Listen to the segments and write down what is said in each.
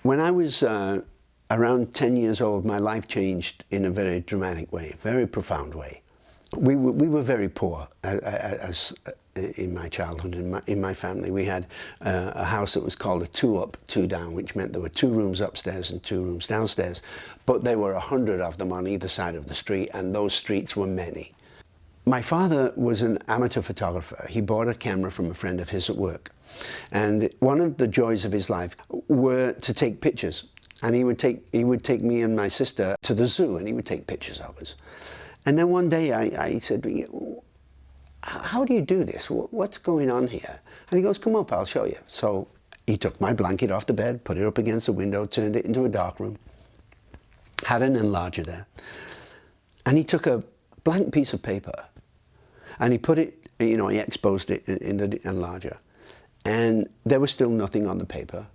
When I was around 10 years old, my life changed in a very dramatic way, very profound way. We were very poor in my childhood, in my family. We had a house that was called a 2 up, 2 down, which meant there were 2 rooms upstairs and 2 rooms downstairs. But there were 100 of them on either side of the street, and those streets were many. My father was an amateur photographer. He bought a camera from a friend of his at work. And one of the joys of his life were to take pictures. And he would take me and my sister to the zoo, and he would take pictures of us. And then one day I said, how do you do this? What's going on here? And he goes, come up, I'll show you. So he took my blanket off the bed, put it up against the window, turned it into a dark room, had an enlarger there. And he took a blank piece of paper and he put it, he exposed it in the enlarger. And there was still nothing on the paper.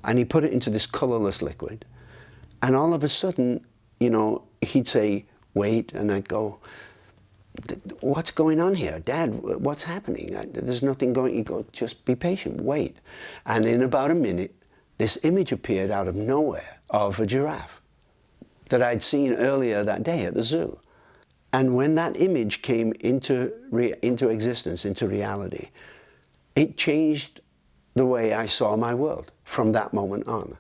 And he put it into this colorless liquid. And all of a sudden, he'd say, wait, and I'd go, what's going on here? Dad, what's happening? There's nothing going. He'd go, just be patient, wait. And in about a minute, this image appeared out of nowhere of a giraffe that I'd seen earlier that day at the zoo. And when that image came into existence, into reality, it changed the way I saw my world from that moment on.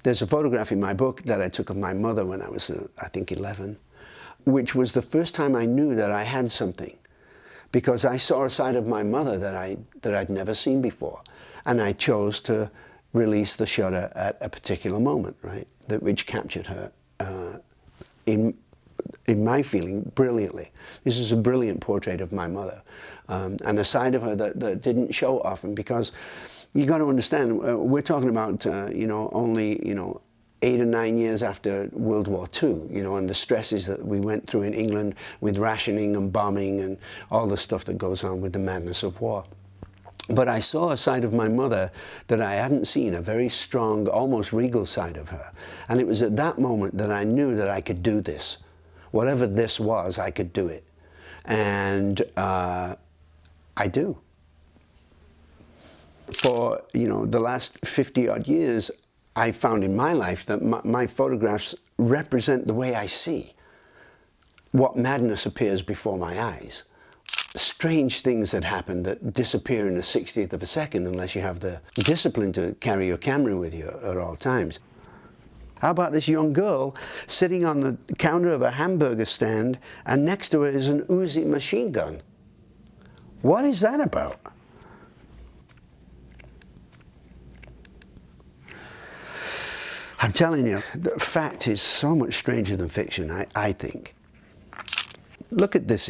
There's a photograph in my book that I took of my mother when I was, I think, 11, which was the first time I knew that I had something, because I saw a side of my mother that I'd never seen before, and I chose to release the shutter at a particular moment, right, which captured her in my feeling, brilliantly. This is a brilliant portrait of my mother, and a side of her that didn't show often, because you got to understand, we're talking about, only, 8 or 9 years after World War II, and the stresses that we went through in England with rationing and bombing and all the stuff that goes on with the madness of war. But I saw a side of my mother that I hadn't seen, a very strong, almost regal side of her. And it was at that moment that I knew that I could do this. Whatever this was, I could do it. And I do. For, the last 50-odd years, I found in my life that my photographs represent the way I see. What madness appears before my eyes. Strange things that happen that disappear in a 60th of a second unless you have the discipline to carry your camera with you at all times. How about this young girl sitting on the counter of a hamburger stand, and next to her is an Uzi machine gun? What is that about? I'm telling you, the fact is so much stranger than fiction, I think. Look at this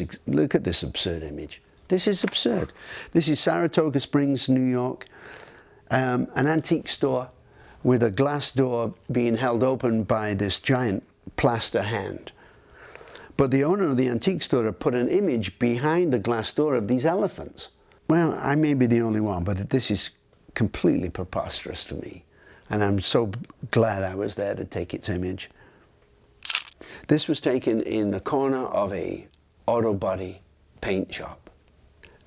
absurd image. This is absurd. This is Saratoga Springs, New York, an antique store with a glass door being held open by this giant plaster hand. But the owner of the antique store had put an image behind the glass door of these elephants. Well, I may be the only one, but this is completely preposterous to me. And I'm so glad I was there to take its image. This was taken in the corner of a auto body paint shop.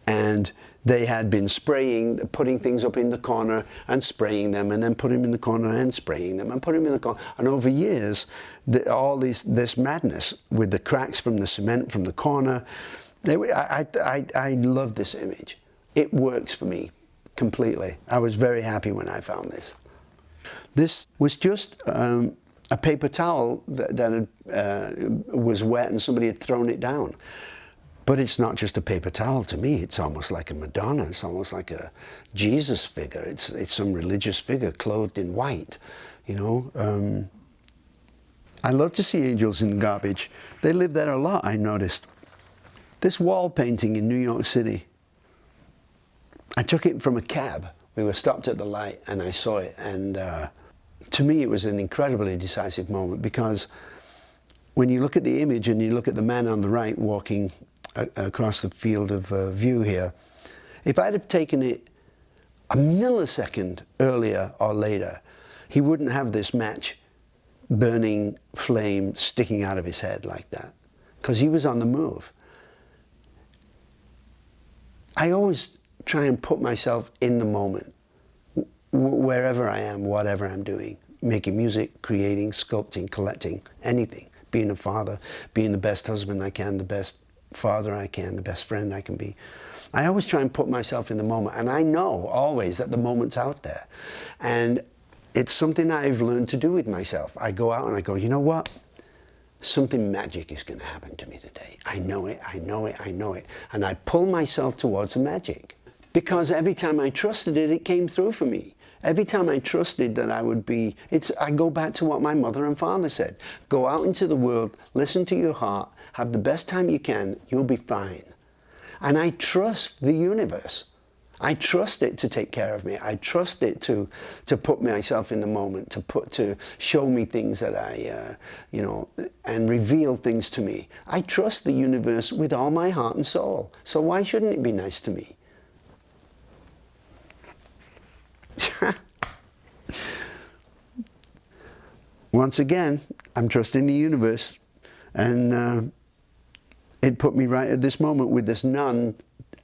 And they had been putting things up in the corner and spraying them, and then putting them in the corner and spraying them and putting them in the corner. And over years, all this madness with the cracks from the cement from the corner, I love this image. It works for me completely. I was very happy when I found this. This was just a paper towel that was wet and somebody had thrown it down. But it's not just a paper towel to me. It's almost like a Madonna. It's almost like a Jesus figure. It's some religious figure clothed in white, I love to see angels in garbage. They live there a lot, I noticed. This wall painting in New York City, I took it from a cab. We were stopped at the light and I saw it, and to me it was an incredibly decisive moment, because when you look at the image and you look at the man on the right walking across the field of view here, if I'd have taken it a millisecond earlier or later, he wouldn't have this match burning flame sticking out of his head like that, because he was on the move. I always try and put myself in the moment, wherever I am, whatever I'm doing. making music, creating, sculpting, collecting, anything. Being a father, being the best husband I can, the best father I can, the best friend I can be. I always try and put myself in the moment, and I know always that the moment's out there. And it's something I've learned to do with myself. I go out and I go, you know what? Something magic is going to happen to me today. I know it, I know it, I know it. And I pull myself towards the magic. Because every time I trusted it, it came through for me. Every time I trusted that I would be, I go back to what my mother and father said. Go out into the world, listen to your heart, have the best time you can, you'll be fine. And I trust the universe. I trust it to take care of me. I trust it to put myself in the moment, to show me things that and reveal things to me. I trust the universe with all my heart and soul. So why shouldn't it be nice to me? Once again, I'm trusting the universe, and it put me right at this moment with this nun,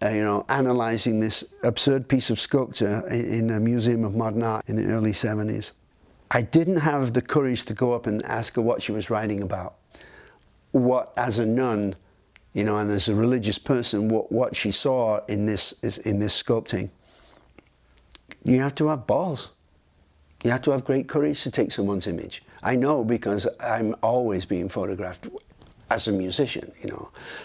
analysing this absurd piece of sculpture in a Museum of Modern Art in the early 70s. I didn't have the courage to go up and ask her what she was writing about. What, as a nun, and as a religious person, what she saw in this sculpting. You have to have balls. You have to have great courage to take someone's image. I know because I'm always being photographed as a musician,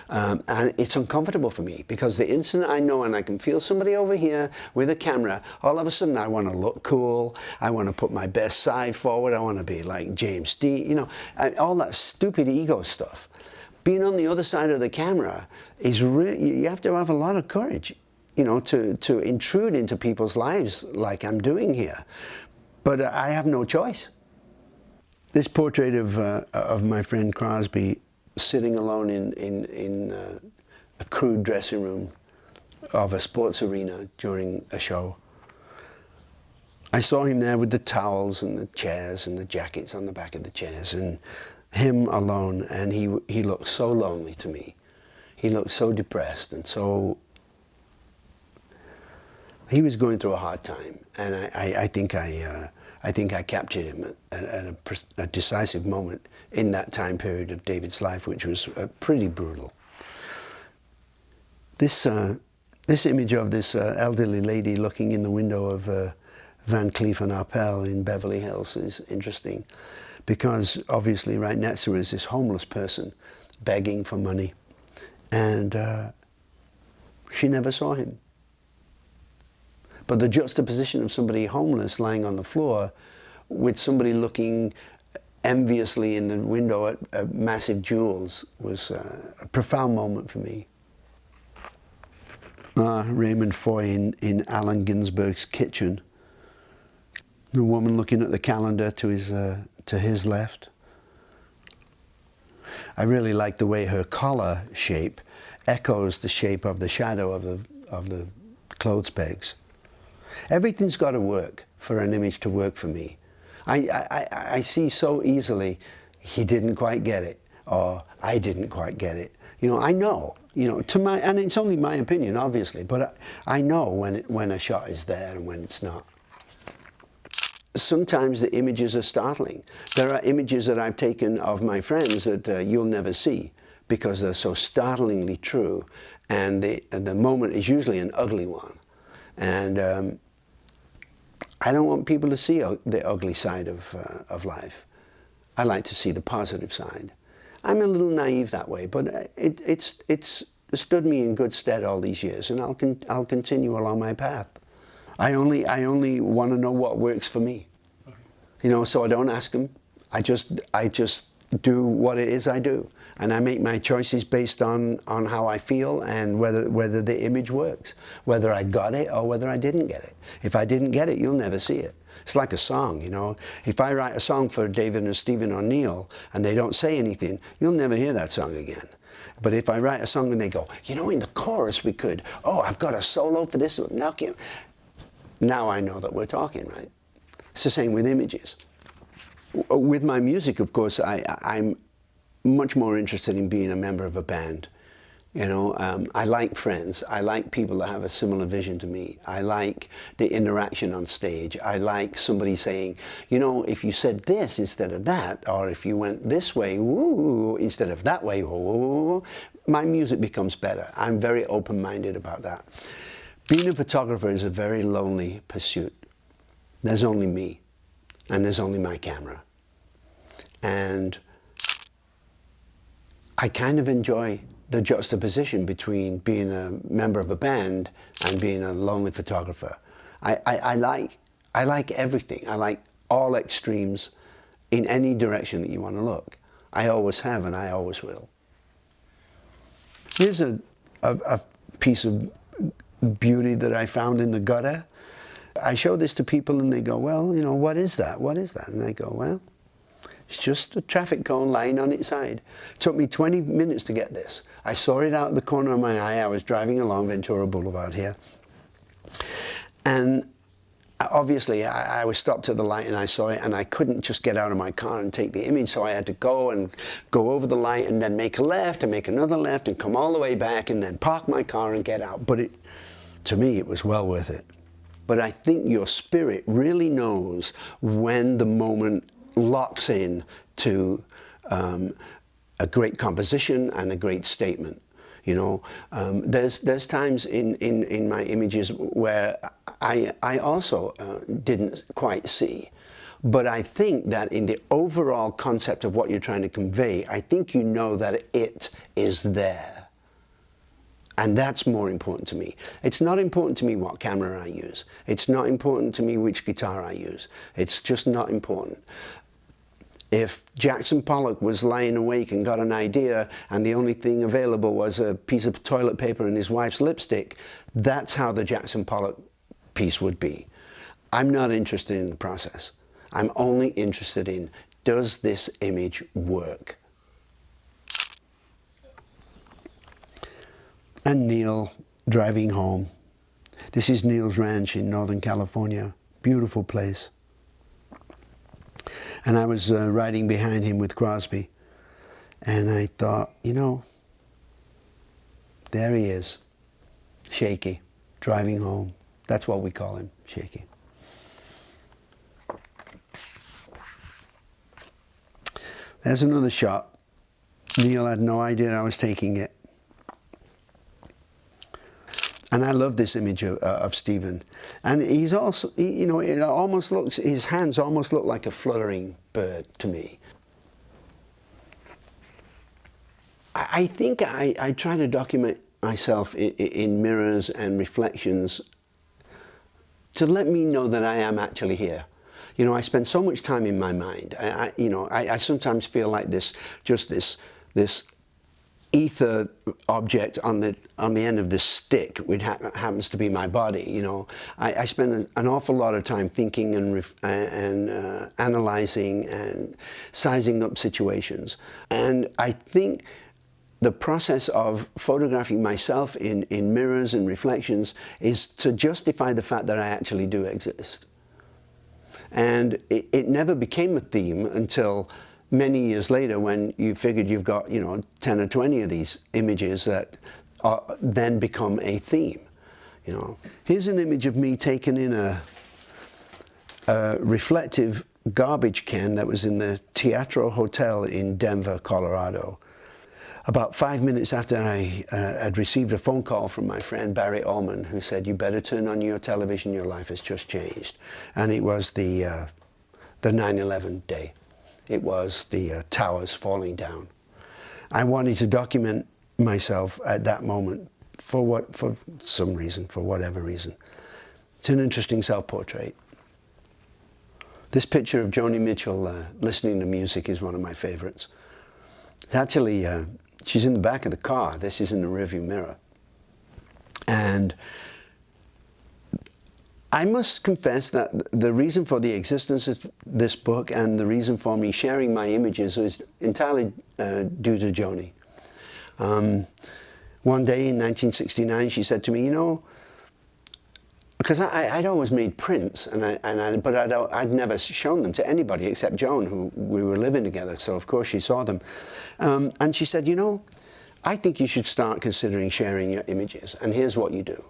and it's uncomfortable for me because the instant I know and I can feel somebody over here with a camera, all of a sudden I want to look cool, I want to put my best side forward, I want to be like James Dean, all that stupid ego stuff. Being on the other side of the camera is really, you have to have a lot of courage, to intrude into people's lives like I'm doing here. But I have no choice. This portrait of my friend Crosby sitting alone in a crude dressing room of a sports arena during a show. I saw him there with the towels and the chairs and the jackets on the back of the chairs, and him alone, and he looked so lonely to me. He looked so depressed and so... He was going through a hard time, and I think I captured him at a decisive moment in that time period of David's life, which was pretty brutal. This image of this elderly lady looking in the window of Van Cleef & Arpels in Beverly Hills is interesting, because obviously right next to her is this homeless person begging for money, and she never saw him. But the juxtaposition of somebody homeless lying on the floor with somebody looking enviously in the window at massive jewels was a profound moment for me. Raymond Foy in Allen Ginsberg's kitchen. The woman looking at the calendar to his left. I really like the way her collar shape echoes the shape of the shadow of the clothes pegs. Everything's got to work for an image to work for me. I see so easily, he didn't quite get it, or I didn't quite get it. I know, and it's only my opinion, obviously, but I know when a shot is there and when it's not. Sometimes the images are startling. There are images that I've taken of my friends that you'll never see because they're so startlingly true, and the moment is usually an ugly one. And I don't want people to see the ugly side of life. I like to see the positive side. I'm a little naive that way, but it's stood me in good stead all these years, and I'll continue along my path. I only want to know what works for me. Okay. So I don't ask them. I just do what it is I do, and I make my choices based on how I feel and whether the image works, whether I got it or whether I didn't get it. If I didn't get it, you'll never see it. It's like a song, If I write a song for David and Stephen O'Neill and they don't say anything, you'll never hear that song again. But if I write a song and they go, in the chorus we could, I've got a solo for this one, now I know that we're talking, right? It's the same with images. With my music, of course, I'm much more interested in being a member of a band You know, I like friends. I like people that have a similar vision to me. I like the interaction on stage. I like somebody saying, you know, if you said this instead of that, or if you went this way, woo, instead of that way, woo, my music becomes better. I'm very open-minded about that. Being a photographer is a very lonely pursuit. There's only me, and there's only my camera. And I kind of enjoy the juxtaposition between being a member of a band and being a lonely photographer. I like everything. I like all extremes in any direction that you want to look. I always have, and I always will. Here's a piece of beauty that I found in the gutter. I show this to people and they go, well, you know, what is that? What is that? And I go, well, it's just a traffic cone lying on its side. It took me 20 minutes to get this. I saw it out of the corner of my eye. I was driving along Ventura Boulevard here. And obviously I was stopped at the light and I saw it, and I couldn't just get out of my car and take the image, so I had to go over the light and then make a left and make another left and come all the way back and then park my car and get out. But to me, it was well worth it. But I think your spirit really knows when the moment locks in to a great composition and a great statement. You know, there's times in my images where I also didn't quite see. But I think that in the overall concept of what you're trying to convey, I think you know that it is there. And that's more important to me. It's not important to me what camera I use. It's not important to me which guitar I use. It's just not important. If Jackson Pollock was lying awake and got an idea and the only thing available was a piece of toilet paper and his wife's lipstick, that's how the Jackson Pollock piece would be. I'm not interested in the process. I'm only interested in, does this image work? And Neil driving home. This is Neil's ranch in Northern California. Beautiful place. And I was riding behind him with Crosby. And I thought, you know, there he is, Shaky, driving home. That's what we call him, Shaky. There's another shot. Neil had no idea I was taking it. And I love this image of Stephen. And he's also, you know, it almost looks, his hands almost look like a fluttering bird to me. I think I try to document myself in mirrors and reflections to let me know that I am actually here. You know, I spend so much time in my mind. I sometimes feel like this ether object on the end of this stick, which happens to be my body. You know, I spend an awful lot of time thinking and analyzing and sizing up situations. And I think the process of photographing myself in mirrors and reflections is to justify the fact that I actually do exist. And it never became a theme until many years later, when you figured you've got, you know, 10 or 20 of these images that then become a theme. You know, here's an image of me taken in a reflective garbage can that was in the Teatro Hotel in Denver, Colorado. About 5 minutes after I had received a phone call from my friend Barry Ullman, who said, "You better turn on your television, your life has just changed." And it was the 9/11 day. It was the towers falling down. I wanted to document myself at that moment for some reason, for whatever reason. It's an interesting self-portrait. This picture of Joni Mitchell listening to music is one of my favorites. It's actually, she's in the back of the car. This is in the rearview mirror. And I must confess that the reason for the existence of this book and the reason for me sharing my images was entirely due to Joni. One day in 1969, she said to me, "You know," because I'd always made prints, but I'd never shown them to anybody except Joan, who we were living together. So of course she saw them, and she said, "You know, I think you should start considering sharing your images. And here's what you do.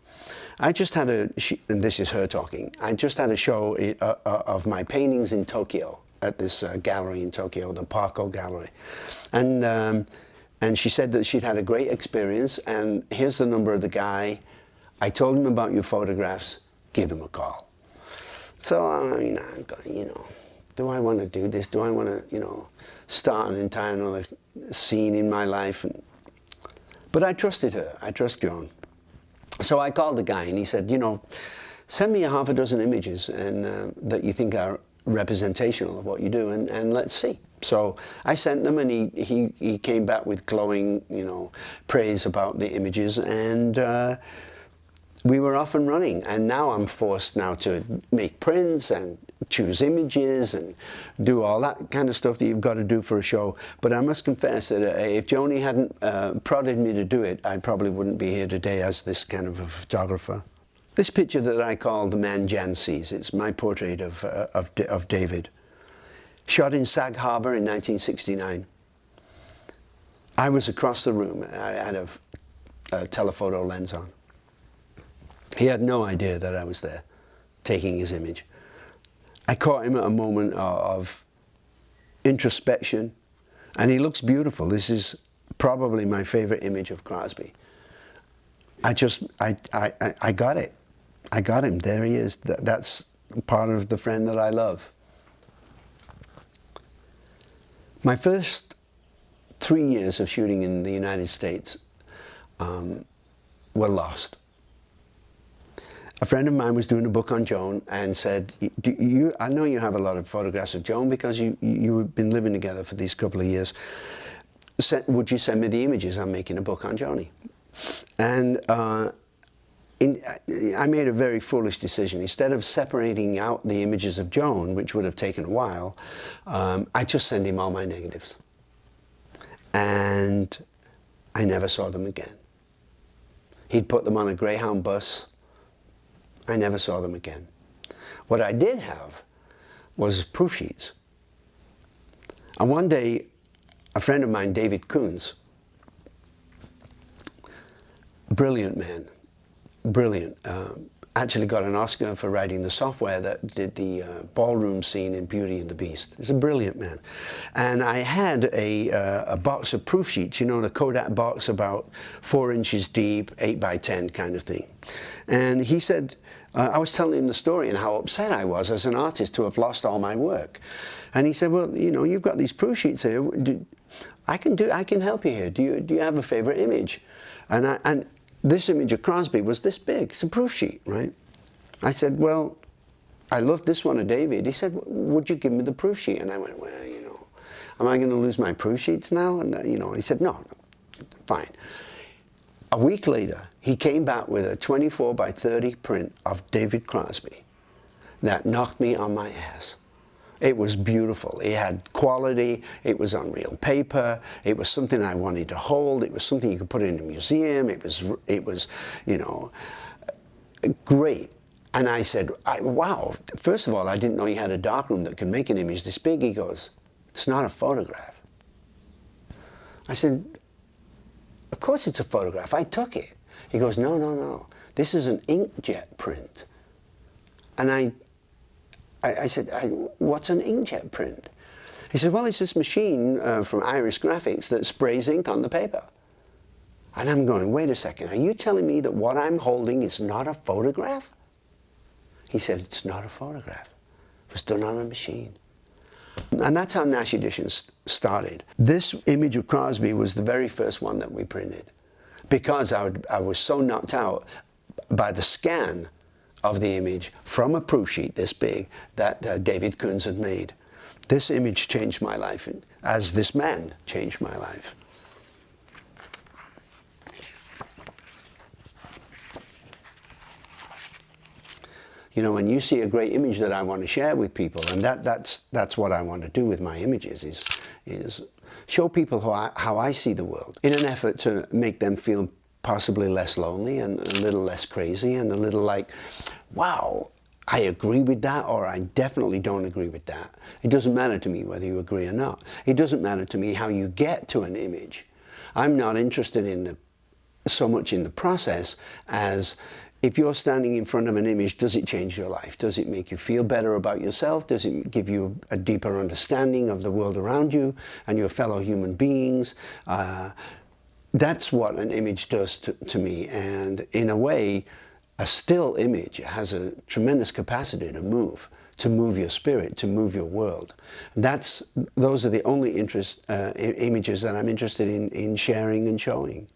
I just had and this is her talking, I just had a show of my paintings in Tokyo, at this gallery in Tokyo, the Parko Gallery. And she said that she'd had a great experience, and here's the number of the guy. I told him about your photographs, give him a call. So, you know, do I want to do this? Do I want to, you know, start an entire another scene in my life? But I trusted her. I trust Joan. So I called the guy, and he said, you know, send me half a dozen images and that you think are representational of what you do, and let's see. So I sent them, and he came back with glowing, you know, praise about the images, and we were off and running. And now I'm forced now to make prints and choose images and do all that kind of stuff that you've got to do for a show. But I must confess that if Joni hadn't prodded me to do it, I probably wouldn't be here today as this kind of a photographer. This picture that I call The Man Jan Sees, it's my portrait of David. Shot in Sag Harbor in 1969. I was across the room. I had a telephoto lens on. He had no idea that I was there, taking his image. I caught him at a moment of introspection, and he looks beautiful. This is probably my favorite image of Crosby. I got it. I got him. There he is. That's part of the friend that I love. My first 3 years of shooting in the United States were lost. A friend of mine was doing a book on Joan and said, I know you have a lot of photographs of Joan because you've been living together for these couple of years. Would you send me the images? I'm making a book on Joni. And I made a very foolish decision. Instead of separating out the images of Joan, which would have taken a while, I just sent him all my negatives. And I never saw them again. He'd put them on a Greyhound bus. I never saw them again. What I did have was proof sheets. And one day, a friend of mine, David Coons, brilliant man, brilliant, actually got an Oscar for writing the software that did the ballroom scene in Beauty and the Beast. He's a brilliant man. And I had a box of proof sheets, you know, the Kodak box about 4 inches deep, 8 by 10 kind of thing. And he said, I was telling him the story and how upset I was as an artist to have lost all my work. And he said, well, you know, you've got these proof sheets here. I can help you here. Do you have a favorite image? And this image of Crosby was this big. It's a proof sheet, right? I said, well, I loved this one of David. He said, would you give me the proof sheet? And I went, well, you know, am I going to lose my proof sheets now? And, you know, he said, no, fine. A week later, he came back with a 24 by 30 print of David Crosby that knocked me on my ass. It was beautiful. It had quality. It was on real paper. It was something I wanted to hold. It was something you could put in a museum. It was, you know, great. And I said, wow, first of all, I didn't know you had a darkroom that could make an image this big. He goes, it's not a photograph. I said, of course it's a photograph. I took it. He goes, no, no, no. This is an inkjet print. And I said, what's an inkjet print? He said, well, it's this machine from Iris Graphics that sprays ink on the paper. And I'm going, wait a second, are you telling me that what I'm holding is not a photograph? He said, it's not a photograph. It was done on a machine. And that's how Nash Editions started. This image of Crosby was the very first one that we printed because I was so knocked out by the scan of the image from a proof sheet this big that David Coons had made. This image changed my life, as this man changed my life. You know, when you see a great image that I want to share with people, and that's what I want to do with my images, is show people how I see the world in an effort to make them feel possibly less lonely and a little less crazy and a little like, wow, I agree with that, or I definitely don't agree with that. It doesn't matter to me whether you agree or not. It doesn't matter to me how you get to an image. I'm not interested in so much in the process as if you're standing in front of an image, does it change your life? Does it make you feel better about yourself? Does it give you a deeper understanding of the world around you and your fellow human beings? That's what an image does to me. And in a way, a still image has a tremendous capacity to move your spirit, to move your world. Those are the only images that I'm interested in sharing and showing.